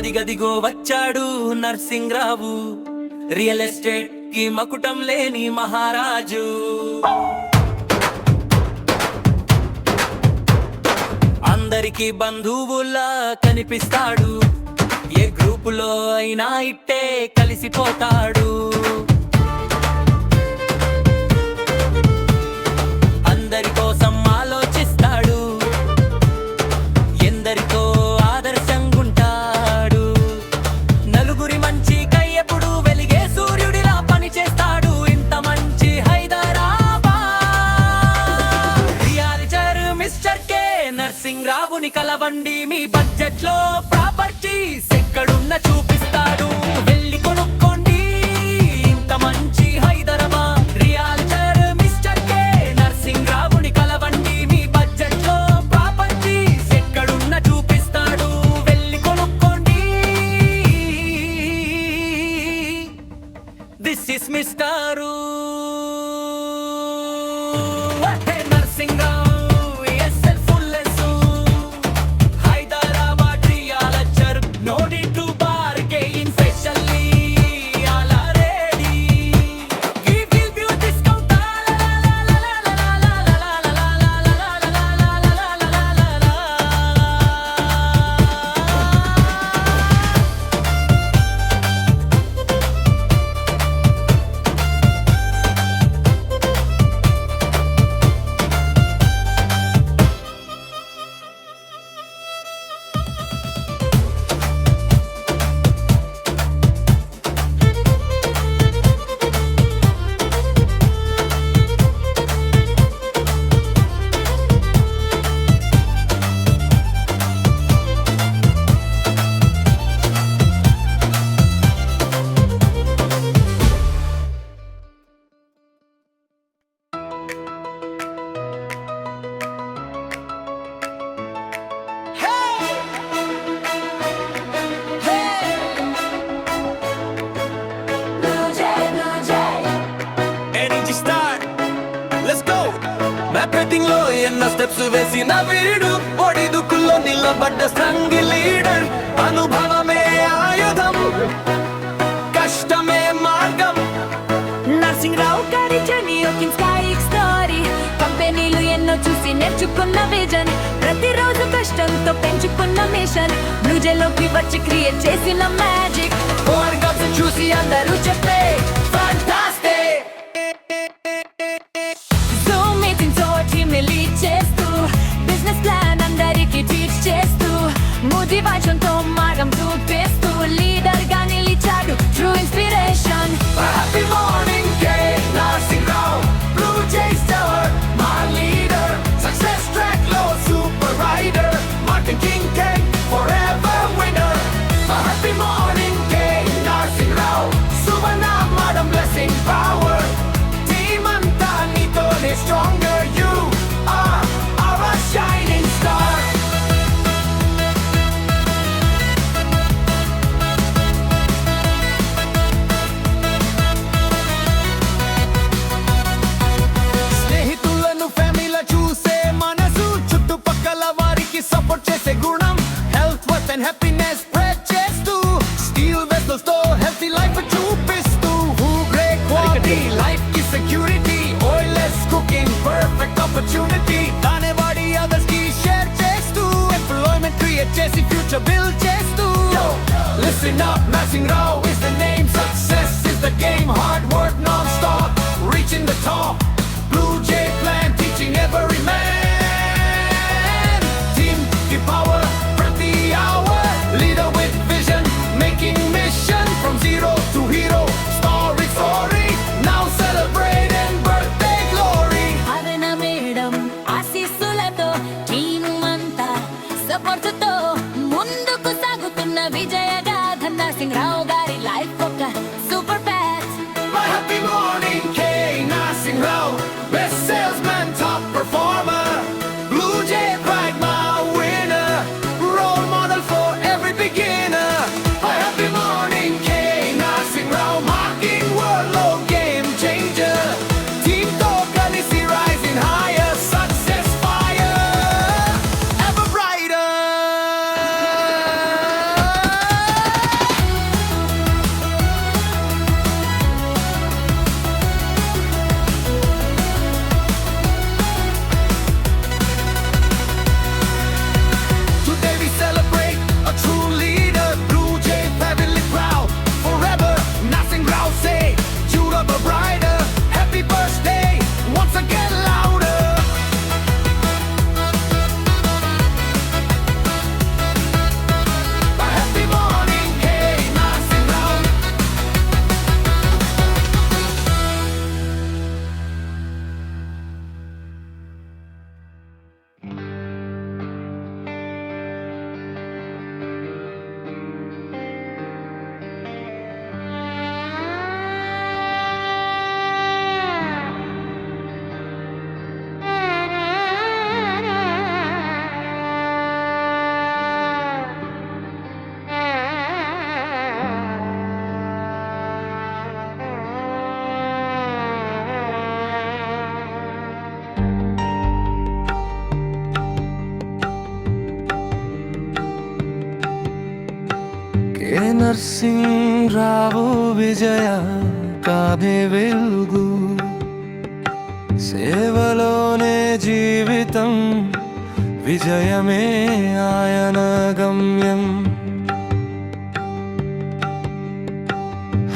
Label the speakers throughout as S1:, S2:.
S1: అదిగదిగో వచ్చాడు Narsing Rao, real estate కి మకుటం లేని మహారాజు. అందరికి బంధువులా కనిపిస్తాడు, ఏ గ్రూపులో అయినా ఇట్టే కలిసిపోతాడు. అందరి కోసం ఆలోచిస్తాడు, ఎందరికో ఆదర్శంగుంటాడు. నలుగురి మంచి కై ఎప్పుడు వెలిగే సూర్యుడిలా పనిచేస్తాడు. ఇంత మంచి హైదరాబాద్ రియాలిటర్ మిస్టర్ కే నర్సింగ్రావుని కలవండి. మీ బడ్జెట్ లో ప్రాపర్టీస్ ఎక్కడున్న చూపిస్తాడు, వెళ్ళి కొనుక్కోండి. ఇంత మంచి హైదరాబాద్ రియాలిటర్ మిస్టర్ కే నర్సింగ్రావుని కలవండి. మీ బడ్జెట్ లో ప్రాపర్టీస్ ఎక్కడున్న చూపిస్తాడు, వెళ్ళి కొనుక్కోండి. This is mister Narsing Rao. Batting లో ఎన్నో స్టెప్స్ వేసిన వీడు, ఒడి దుక్కుల్లో నిలబడ్డ స్ట్రాంగ్ లీడర్. అనుభవమే ఆయుధం, కష్టమే మార్గం.
S2: నర్సింగ్రావు గారి జర్నీ ఒక ఇన్స్పైరింగ్ స్టోరీ. కంపెనీలు ఎన్నో చూసి నేర్చుకున్న విజన్, ప్రతిరోజు కష్టంతో పెంచుకున్న మిషన్. బ్లూజేలోకి వచ్చి క్రియేట్ చేసిన మ్యాజిక్.
S1: వర్కౌట్స్ చూసి అందరూ చెప్పే ఫాంటాస్టిక్.
S2: చేస్తూ బిజినెస్ ప్లాన్ అందరికి టీచ్ చేస్తూ, మోటివేషన్ తో మార్గం చూపిస్తూ లీడర్ గా నిలిచాడు. True inspiration.
S1: హ్యాపీ మార్నింగ్ కే నర్సింగ్రావు, బ్లూ జై స్టార్ మా లీడర్. సక్సెస్ ట్రాక్ లో సూపర్ రైడర్, మార్టిన్ కింగ్ కే ఫరెవర్ విన్నర్. హ్యాపీ మార్నింగ్ కే నర్సింగ్రావు, సువర్ణ మేడం బ్లెస్సింగ్ పవర్. టీమ్ అంతా నీతోనే స్ట్రాంగర్. You shining star. స్నేహితులను ఫ్యామిలీలా చూసే మనసు, చుట్టుపక్కల వారికి సపోర్ట్ చేసే గుణం. Health worth and happiness spread చేస్తూ, స్టీల్ వెసల్స్ తో హెల్తీ లైఫ్ చూపిస్తూ. గ్రేట్ క్వాలిటీ లైఫ్ కి security, oilless cooking perfect opportunity. చేసి ఫ్యూచర్ బిల్డ్ చేస్తూ. Listen up, Nursingrao is the name. Success is the game, hard work non-stop, reaching the top. Blue Jay plan, teaching every man. Team give power, prati hour, leader with vision, making mission from zero to hero. Story, story, now celebrating birthday glory.
S2: అదన madam ఆశీస్సులతో team అంతా support తో ముందుకు సాగుతున్న విజయ గాథ. నర్సింగ్రావు గారి life ఒక super patch.
S1: Happy morning K Nursingrao, best salesman, top performer. Blue Jay pride my winner, role model for every beginner. Happy morning K Nursingrao, marking world low game changer. Team Tokanisi rising higher, success fire ever brighter.
S3: K Narasimha Rao విజయ కాదే వెలుగు, సేవలోనే జీవితం, విజయమే ఆయన గమ్యం.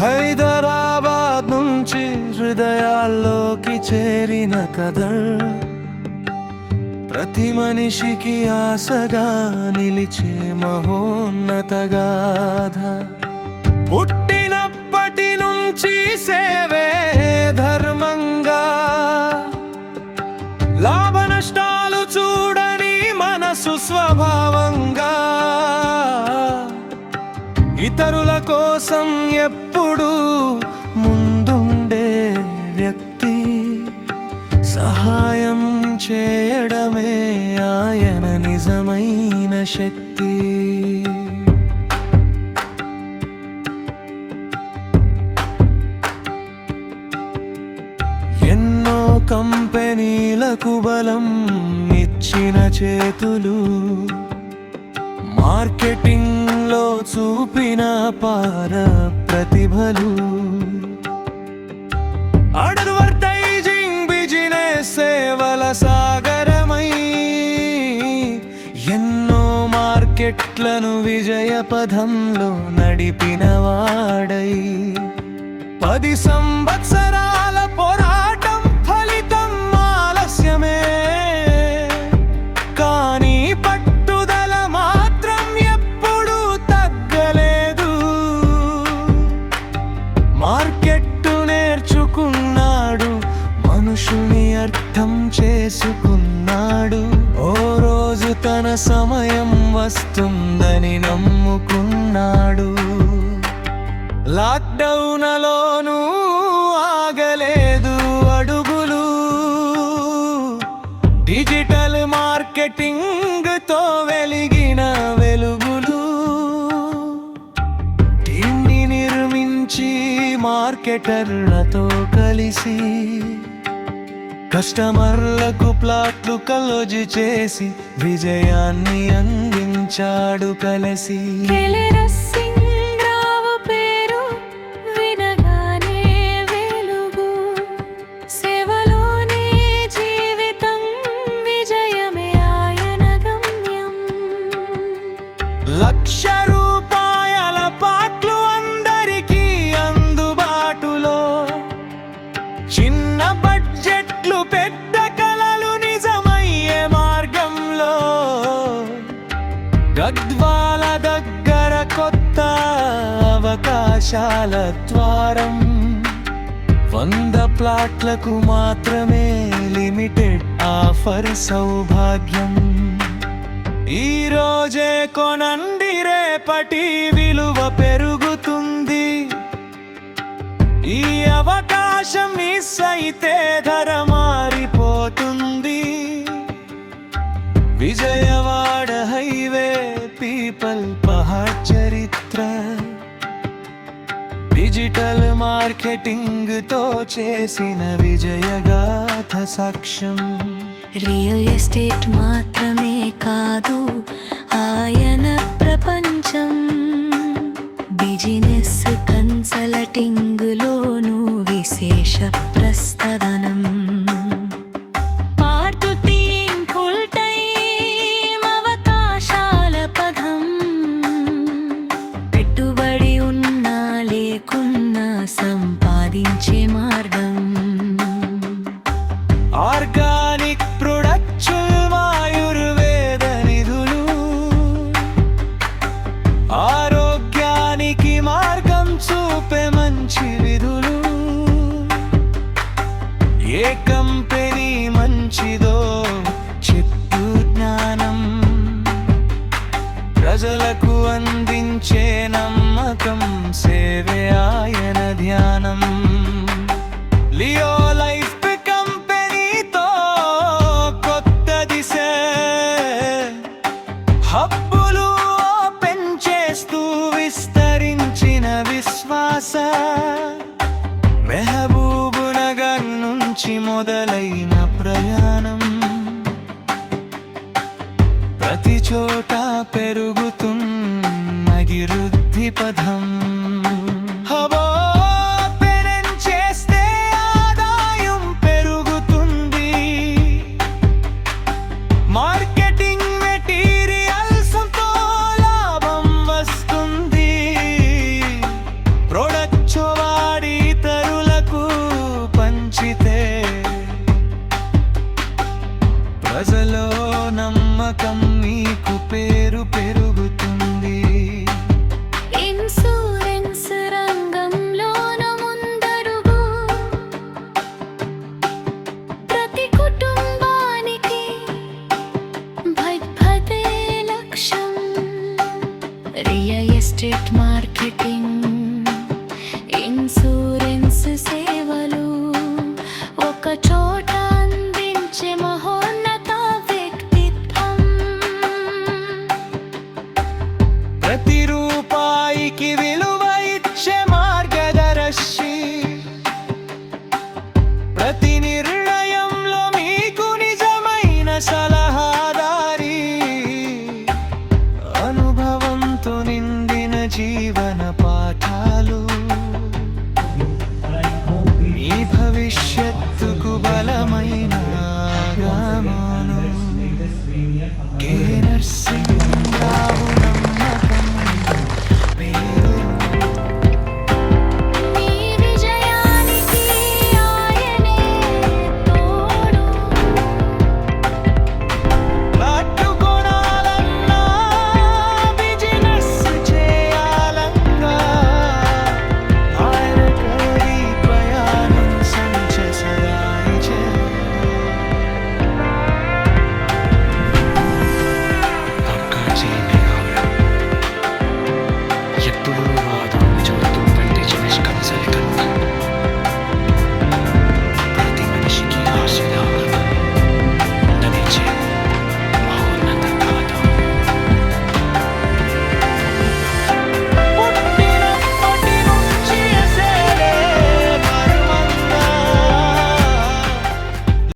S3: హైదరాబాద్ నుంచి హృదయాల్లోకి చేరిన కథల్, ప్రతి మనిషికి ఆశగా నిలిచే మహోన్నత గాథ. పుట్టినప్పటి నుంచి సేవే ధర్మంగా, లాభ నష్టాలు చూడని మనసు స్వభావంగా, ఇతరుల కోసం ఎప్పుడూ ముందుండే వ్యక్తి, సహాయం చేయడమే ఆయన నిజమైన శక్తి. ఎన్నో కంపెనీలకు బలం ఇచ్చిన చేతులు, మార్కెటింగ్ లో చూపిన పార ప్రతిభలు, అడ్వర్టైజింగ్ బిజినెస్ సేవల సాగరమై, ఎన్నో మార్కెట్లను విజయ పథంలో నడిపిన వాడై, 10 సంవత్సరాల పోరాటం ఫలితం ఆలస్యమే, కానీ పట్టుదల మాత్రం ఎప్పుడూ తగ్గలేదు. మార్కెట్టు నేర్చుకున్నాడు, మనుషుని అర్థం చేసుకున్నాడు, ఓ రోజు తన సమయం వస్తుందని నమ్ముకున్నాడు. లాక్డౌన్లోనూ ఆగలేదు అడుగులు, డిజిటల్ మార్కెటింగ్ తో వెలిగిన వెలుగులు, టీంని నిర్మించి మార్కెటర్లతో కలిసి, కస్టమర్లకు ప్లాట్లు క్లోజ్ చేసి విజయాన్ని అందించాడు కలిసి. ₹1,00,000 పాటలు అందరికీ అందుబాటులో, చిన్న బడ్జెట్లు పెద్ద కలలు నిజమయ్యే మార్గంలో, గద్వాల దగ్గర కొత్త అవకాశాల ద్వారం, 100 ప్లాట్లకు మాత్రమే లిమిటెడ్ ఆఫర్ సౌభాగ్యం. ఈ రోజే కొనండి, రేపటి విలువ పెరుగుతుంది, ఈ అవకాశం మిస్ అయితే ధర మారిపోతుంది. విజయవాడ హైవే పీపల్ పహాడ్ చరిత్ర, డిజిటల్ మార్కెటింగ్ తో చేసిన విజయగాథ సాక్ష్యం.
S2: రియల్ ఎస్టేట్ మాత్రమే కాదు ఆయన ప్రపంచం, బిజినెస్ కన్సల్టింగ్ లోను విశేష ప్రస్థానం. పార్ట్ టీమ్ ఫుల్ టైమ్ అవకాశాల పదం, పెట్టుబడి ఉన్నా లేకున్నా సంపాదించే మార్గం.
S3: ఆర్గానిక్ ప్రొడక్షన్ ఆయుర్వేద నిధులు, ఆరోగ్యానికి మార్గం చూపే మంచి విధులు, ఏ కంపెనీ మంచిదో చెప్పు జ్ఞానం, ప్రజలకు అందించే నమ్మకం, సేవే ఆయన ధ్యానం. లియో లైఫ్ కంపెనీతో కొత్త దిశ, హబ్బులు ఓపెన్ చేస్తూ విస్తరించిన విశ్వాస, మెహబూబ్ నగర్ నుంచి మొదలైన ప్రయాణం, ప్రతి చోట పెరుగుతున్న అభివృద్ధి
S2: రియల్ ఎస్టేట్ మార్కెటింగ్, ఇన్సూరెన్స్ సేవలు ఒక చోట అందించే మహోన్నత వ్యక్తిత్వం.
S3: ప్రతి రూపాయికి విలువ ఇచ్చే మార్గదర్శి, ప్రతి నిర్ణయంలో మీకు నిజమైన సలహాదారి, అనుభవంతో నిండిన జీవన